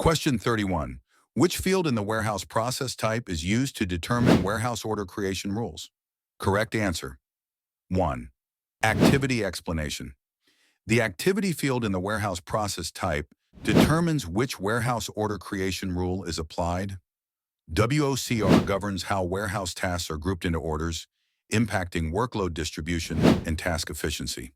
Question 31. Which field in the warehouse process type is used to determine warehouse order creation rules? Correct answer. 1. Activity explanation. The activity field in the warehouse process type determines which warehouse order creation rule is applied. WOCR governs how warehouse tasks are grouped into orders, impacting workload distribution and task efficiency.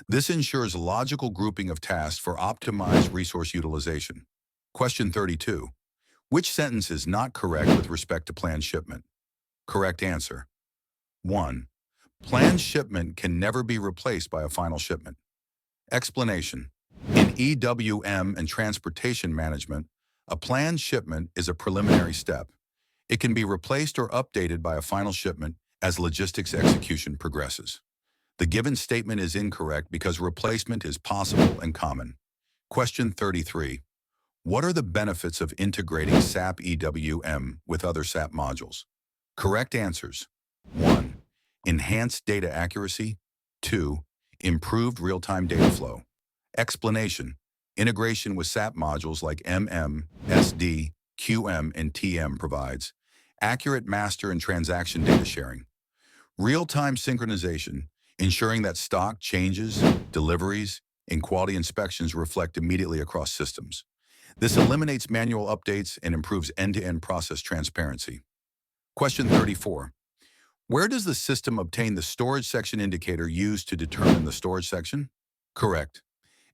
This ensures logical grouping of tasks for optimized resource utilization. Question 32. Which sentence is not correct with respect to planned shipment? Correct answer. 1. Planned shipment can never be replaced by a final shipment. Explanation. In EWM and transportation management, a planned shipment is a preliminary step. It can be replaced or updated by a final shipment as logistics execution progresses. The given statement is incorrect because replacement is possible and common. Question 33. What are the benefits of integrating SAP EWM with other SAP modules? Correct answers. 1. Enhanced data accuracy. 2. Improved real-time data flow. Explanation. Integration with SAP modules like MM, SD, QM, and TM provides accurate master and transaction data sharing. Real-time synchronization, ensuring that stock changes, deliveries, and quality inspections reflect immediately across systems. This eliminates manual updates and improves end-to-end process transparency. Question 34. Where does the system obtain the storage section indicator used to determine the storage section? Correct.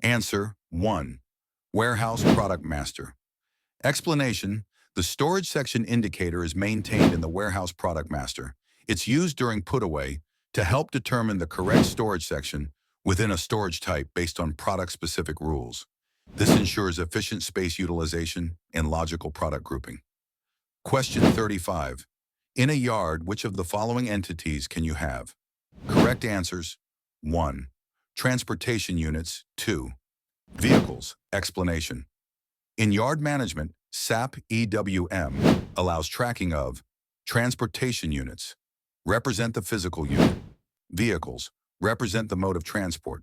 Answer 1. Warehouse Product Master. Explanation. The storage section indicator is maintained in the Warehouse Product Master. It's used during put-away to help determine the correct storage section within a storage type based on product-specific rules. This ensures efficient space utilization and logical product grouping. Question 35. In a yard, which of the following entities can you have? Correct answers. 1. Transportation units. 2. Vehicles. Explanation. In yard management, SAP EWM allows tracking of transportation units, represent the physical unit. Vehicles represent the mode of transport.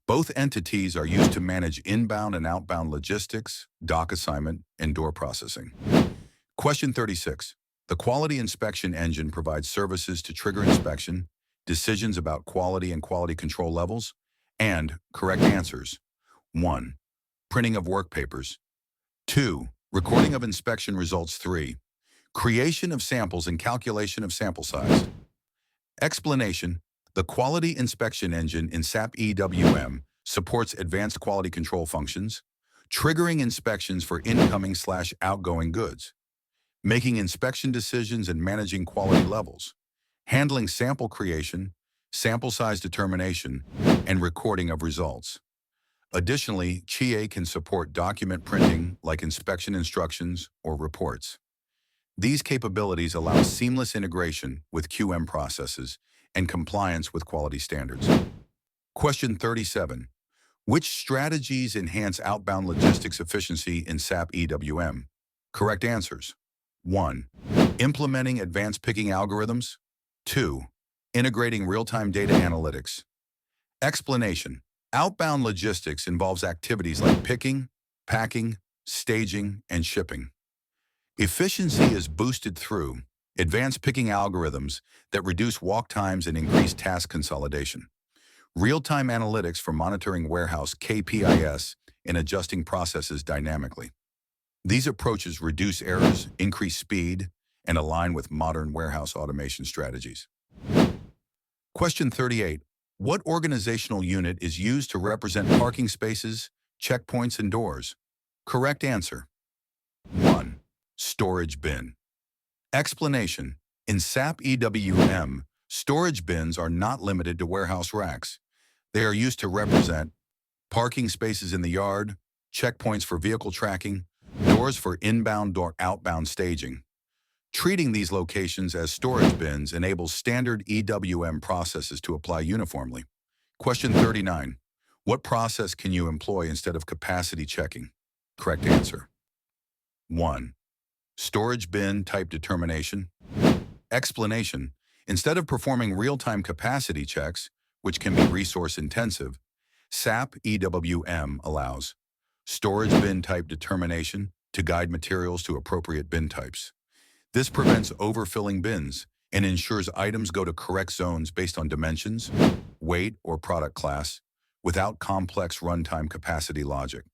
Both entities are used to manage inbound and outbound logistics, dock assignment, and door processing. Question 36. The quality inspection engine provides services to trigger inspection, decisions about quality and quality control levels, and correct answers. 1. Printing of work papers. 2. Recording of inspection results. 3. Creation of samples and calculation of sample size. Explanation. The quality inspection engine in SAP EWM supports advanced quality control functions, triggering inspections for incoming/outgoing goods, making inspection decisions and managing quality levels, handling sample creation, sample size determination, and recording of results. Additionally, QA can support document printing like inspection instructions or reports. These capabilities allow seamless integration with QM processes and compliance with quality standards. Question 37. Which strategies enhance outbound logistics efficiency in SAP EWM? Correct answers. 1. Implementing advanced picking algorithms. 2. Integrating real-time data analytics. Explanation. Outbound logistics involves activities like picking, packing, staging, and shipping. Efficiency is boosted through advanced picking algorithms that reduce walk times and increase task consolidation. Real-time analytics for monitoring warehouse KPIs and adjusting processes dynamically. These approaches reduce errors, increase speed, and align with modern warehouse automation strategies. Question 38. What organizational unit is used to represent parking spaces, checkpoints, and doors? Correct answer. 1. Storage bin. Explanation. In SAP EWM, storage bins are not limited to warehouse racks. They are used to represent parking spaces in the yard, checkpoints for vehicle tracking, doors for inbound or outbound staging. Treating these locations as storage bins enables standard EWM processes to apply uniformly. Question 39. What process can you employ instead of capacity checking? Correct answer. 1. Storage bin type determination. Explanation. Instead of performing real-time capacity checks, which can be resource-intensive, SAP EWM allows storage bin type determination to guide materials to appropriate bin types. This prevents overfilling bins and ensures items go to correct zones based on dimensions, weight, or product class without complex runtime capacity logic.